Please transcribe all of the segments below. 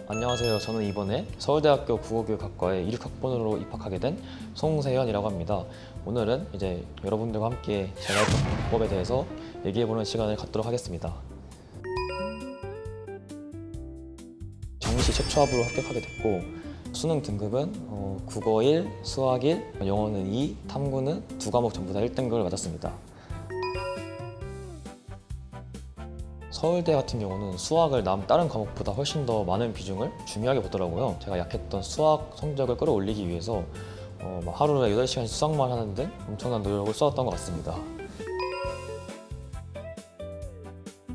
안녕하세요. 저는 이번에 서울대학교 국어교육학과에 16학번으로 입학하게 된 송세현이라고 합니다. 오늘은 이제 여러분들과 함께 제가 했던 공부법에 대해서 얘기해보는 시간을 갖도록 하겠습니다. 정시 최초 합으로 합격하게 됐고 수능 등급은 국어 1, 수학 1, 영어는 2, 탐구는 두 과목 전부 다 1등급을 맞았습니다. 서울대 같은 경우는 수학을 다른 과목보다 훨씬 더 많은 비중을 중요하게 보더라고요. 제가 약했던 수학 성적을 끌어올리기 위해서 하루에 8시간씩 수학만 하는 등 엄청난 노력을 쏟았던 것 같습니다.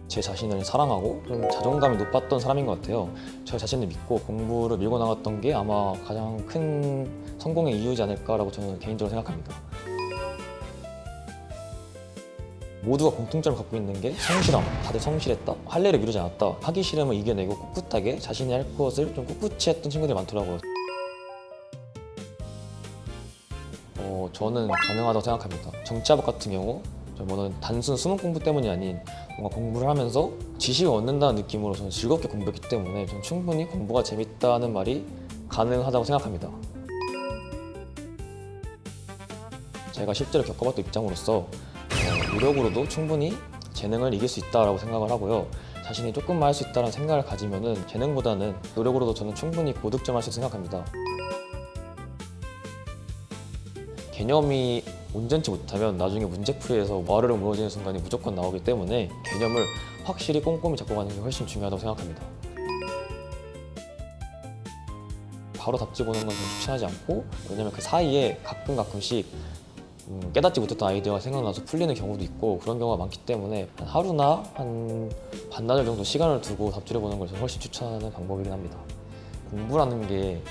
제 자신을 사랑하고 좀 자존감이 높았던 사람인 것 같아요. 저 자신을 믿고 공부를 밀고 나갔던 게 아마 가장 큰 성공의 이유지 않을까라고 저는 개인적으로 생각합니다. 모두가 공통점을 갖고 있는 게 성실함. 다들 성실했다. 할 일을 미루지 않았다. 하기 싫으면 이겨내고 꿋꿋하게 자신이 할 것을 좀 꿋꿋이 했던 친구들이 많더라고요. 저는 가능하다고 생각합니다. 정치학업 같은 경우 저는 단순 수능 공부 때문이 아닌 뭔가 공부를 하면서 지식을 얻는다는 느낌으로 저는 즐겁게 공부했기 때문에 저는 충분히 공부가 재밌다는 말이 가능하다고 생각합니다. 제가 실제로 겪어봤던 입장으로서 노력으로도 충분히 재능을 이길 수 있다고 생각을 하고요. 자신이 조금만 할 수 있다는 생각을 가지면 재능보다는 노력으로도 저는 충분히 고득점할 수 있다고 생각합니다. 개념이 온전치 못하면 나중에 문제풀이에서 와르르 무너지는 순간이 무조건 나오기 때문에 개념을 확실히 꼼꼼히 잡고 가는 게 훨씬 중요하다고 생각합니다. 바로 답지 보는 건 좀 추천하지 않고, 왜냐면 그 사이에 가끔씩 깨닫지 못했던 아이디어가 생각나서 풀리는 경우도 있고 그런 경우가 많기 때문에 하루나 한 반나절 정도 시간을 두고 답지를 보는 걸 저는 훨씬 추천하는 방법이긴 합니다. 공부라는 게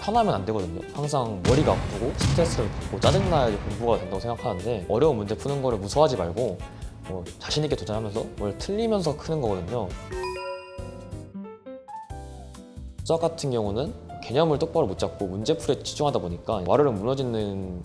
편하면 안 되거든요. 항상 머리가 아프고 스트레스를 받고 짜증나야지 공부가 된다고 생각하는데 어려운 문제 푸는 거를 무서워하지 말고 자신 있게 도전하면서 뭘 틀리면서 크는 거거든요. 수학 같은 경우는 개념을 똑바로 못 잡고 문제풀이에 집중하다 보니까 와르르 무너지는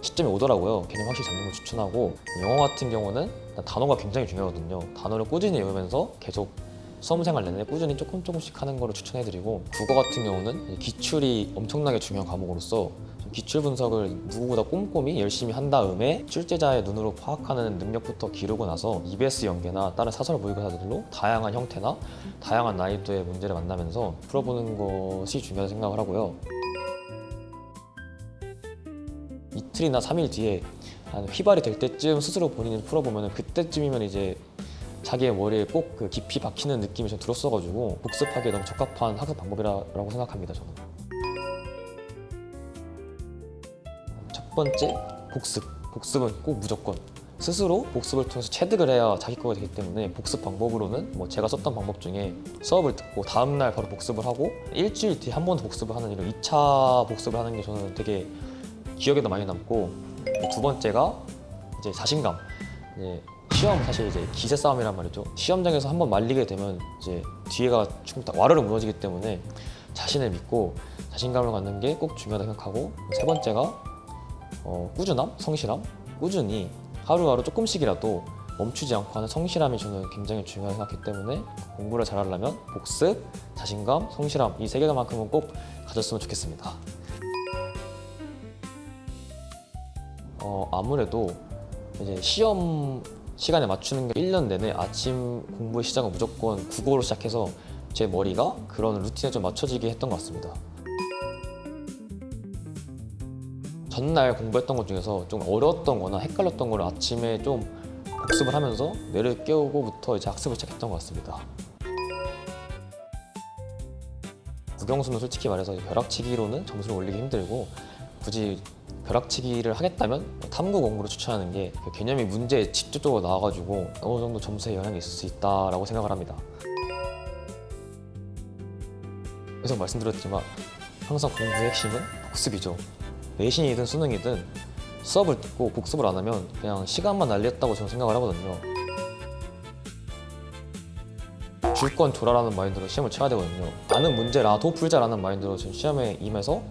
시점이 오더라고요. 개념 확실히 잡는 걸 추천하고, 영어 같은 경우는 단어가 굉장히 중요하거든요. 단어를 꾸준히 외우면서 계속 수험생활 내내 꾸준히 조금씩 하는 거를 추천해드리고, 국어 같은 경우는 기출이 엄청나게 중요한 과목으로서 기출 분석을 누구보다 꼼꼼히 열심히 한 다음에 출제자의 눈으로 파악하는 능력부터 기르고 나서 EBS 연계나 다른 사설 모의고사들로 다양한 형태나 다양한 난이도의 문제를 만나면서 풀어보는 것이 중요하다고 생각을 하고요. 이틀이나 3일 뒤에 한 휘발이 될 때쯤 스스로 본인이 풀어보면 그때쯤이면 이제 자기의 머리에 꼭 그 깊이 박히는 느낌이 좀 들었어가지고 복습하기에 너무 적합한 학습 방법이라고 생각합니다. 저는 첫 번째, 복습은 꼭 무조건 스스로 복습을 통해서 체득을 해야 자기 거가 되기 때문에, 복습 방법으로는 제가 썼던 방법 중에 수업을 듣고 다음날 바로 복습을 하고 일주일 뒤에 한 번 더 복습을 하는 이런 2차 복습을 하는 게 저는 되게 기억에도 많이 남고, 두 번째가 이제 자신감. 시험 사실 이제 기세 싸움이란 말이죠. 시험장에서 한번 말리게 되면 이제 뒤에가 와르르 무너지기 때문에 자신을 믿고 자신감을 갖는 게 꼭 중요하다고 생각하고, 세 번째가 꾸준함, 성실함. 꾸준히 하루하루 조금씩이라도 멈추지 않고 하는 성실함이 저는 굉장히 중요하다고 생각하기 때문에 공부를 잘하려면 복습, 자신감, 성실함 이 세 개만큼은 꼭 가졌으면 좋겠습니다. 아무래도 이제 시험 시간에 맞추는 게 1년 내내 아침 공부의 시작은 무조건 국어로 시작해서 제 머리가 그런 루틴에 좀 맞춰지게 했던 것 같습니다. 전날 공부했던 것 중에서 좀 어려웠던 거나 헷갈렸던 거를 아침에 좀 복습을 하면서 뇌를 깨우고부터 이제 학습을 시작했던 것 같습니다. 국영수는 솔직히 말해서 벼락치기로는 점수를 올리기 힘들고, 굳이 벼락치기를 하겠다면 탐구 공부를 추천하는 게 그 개념이 문제에 직접적으로 나와가지고 어느 정도 점수에 영향이 있을 수 있다고 생각을 합니다. 계속 말씀드렸지만 항상 공부의 핵심은 복습이죠. 내신이든 수능이든 수업을 듣고 복습을 안 하면 그냥 시간만 날렸다고 저는 생각을 하거든요. 줄 건 줘라라는 마인드로 시험을 쳐야 되거든요. 나는 문제라도 풀자라는 마인드로 지금 시험에 임해서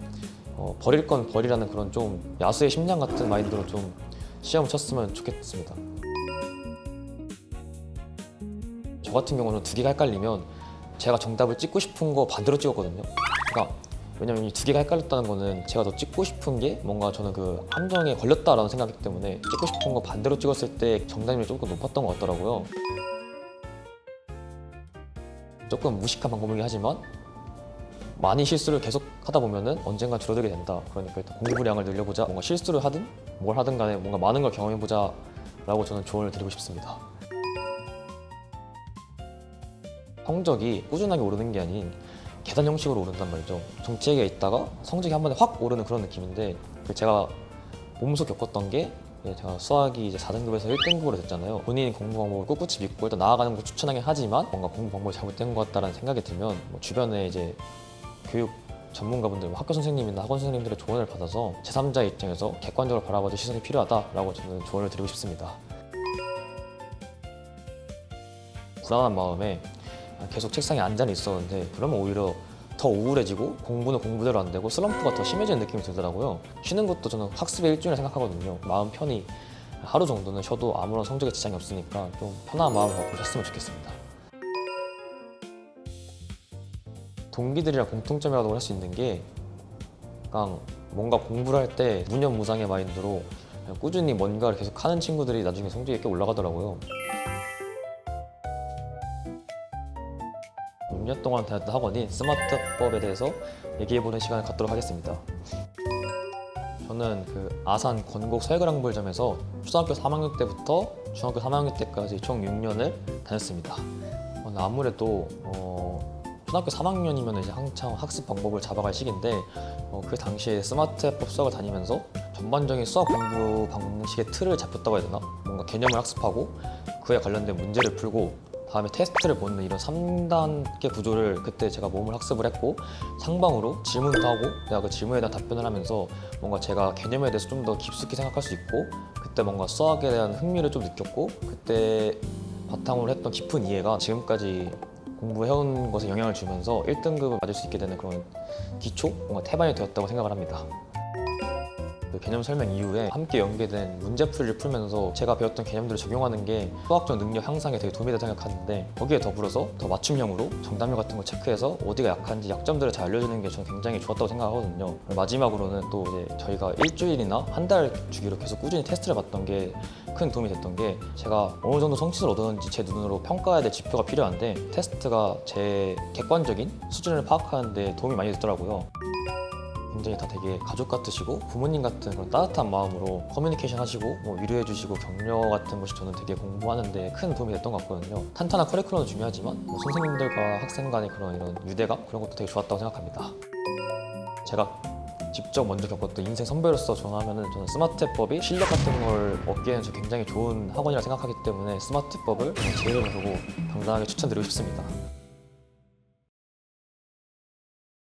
버릴 건 버리라는 그런 좀 야수의 심장 같은 마인드로 좀 시험을 쳤으면 좋겠습니다. 저 같은 경우는 두 개가 헷갈리면 제가 정답을 찍고 싶은 거 반대로 찍었거든요. 그러니까 왜냐면 이 두 개가 헷갈렸다는 거는 제가 더 찍고 싶은 게 뭔가 저는 그 함정에 걸렸다라는 생각이기 때문에 찍고 싶은 거 반대로 찍었을 때 정답률이 조금 높았던 것 같더라고요. 조금 무식한 방법이긴 하지만 많이 실수를 계속 하다 보면은 언젠가 줄어들게 된다. 그러니까 일단 공부량을 늘려보자. 뭔가 실수를 하든 뭘 하든 간에 뭔가 많은 걸 경험해보자 라고 저는 조언을 드리고 싶습니다. 성적이 꾸준하게 오르는 게 아닌 계단 형식으로 오른단 말이죠. 정치학에 있다가 성적이 한 번에 확 오르는 그런 느낌인데 제가 몸소 겪었던 게 제가 수학이 이제 4등급에서 1등급으로 됐잖아요. 본인이 공부 방법을 꿋꿋이 믿고 일단 나아가는 걸 추천하긴 하지만 뭔가 공부 방법이 잘못된 것 같다는 생각이 들면 뭐 주변에 이제 교육 전문가분들, 학교 선생님이나 학원 선생님들의 조언을 받아서 제3자의 입장에서 객관적으로 바라봐줄 시선이 필요하다라고 저는 조언을 드리고 싶습니다. 불안한 마음에 계속 책상에 앉아 있었는데 그러면 오히려 더 우울해지고 공부는 공부대로 안 되고 슬럼프가 더 심해지는 느낌이 들더라고요. 쉬는 것도 저는 학습의 일종이라 생각하거든요. 마음 편히 하루 정도는 쉬어도 아무런 성적에 지장이 없으니까 좀 편한 마음을 갖고 쉬었으면 좋겠습니다. 동기들이랑 공통점이라고 할 수 있는 게 그냥 뭔가 공부를 할 때 무념무상의 마인드로 그냥 꾸준히 뭔가를 계속 하는 친구들이 나중에 성적이 꽤 올라가더라고요. 6년 동안 다녔던 학원인 스마트법에 대해서 얘기해보는 시간을 갖도록 하겠습니다. 저는 그 아산 건곡 서해그랑불점에서 초등학교 3학년 때부터 중학교 3학년 때까지 총 6년을 다녔습니다. 아무래도 초등학교 3학년이면 이제 한창 학습 방법을 잡아갈 시기인데 그 당시에 스마트법 수학을 다니면서 전반적인 수학 공부 방식의 틀을 잡혔다고 해야 되나? 뭔가 개념을 학습하고 그에 관련된 문제를 풀고 다음에 테스트를 보는 이런 3단계 구조를 그때 제가 몸을 학습을 했고 상방으로 질문도 하고 내가 그 질문에 대한 답변을 하면서 뭔가 제가 개념에 대해서 좀 더 깊숙이 생각할 수 있고 그때 뭔가 수학에 대한 흥미를 좀 느꼈고 그때 바탕으로 했던 깊은 이해가 지금까지 공부해온 것에 영향을 주면서 1등급을 맞을 수 있게 되는 그런 기초, 뭔가 태반이 되었다고 생각을 합니다. 그 개념 설명 이후에 함께 연계된 문제풀이를 풀면서 제가 배웠던 개념들을 적용하는 게 수학적 능력 향상에 되게 도움이 된다고 생각하는데 거기에 더불어서 더 맞춤형으로 정답률 같은 걸 체크해서 어디가 약한지 약점들을 잘 알려주는 게 저는 굉장히 좋았다고 생각하거든요. 마지막으로는 또 이제 저희가 일주일이나 한 달 주기로 계속 꾸준히 테스트를 받던 게 큰 도움이 됐던 게 제가 어느 정도 성취를 얻었는지 제 눈으로 평가해야 될 지표가 필요한데 테스트가 제 객관적인 수준을 파악하는 데 도움이 많이 됐더라고요. 굉장히 다 되게 가족 같으시고 부모님 같은 그런 따뜻한 마음으로 커뮤니케이션 하시고 뭐 위로해 주시고 격려 같은 것이 저는 되게 공부하는 데 큰 도움이 됐던 것 같거든요. 탄탄한 커리큘럼도 중요하지만 뭐 선생님들과 학생 간의 그런 이런 유대감 그런 것도 되게 좋았다고 생각합니다. 제가 직접 먼저 겪었던 인생 선배로서 전하면은 저는 스마트법이 실력 같은 걸 얻기에는 굉장히 좋은 학원이라 생각하기 때문에 스마트법을 제 이름을 두고 당당하게 추천드리고 싶습니다.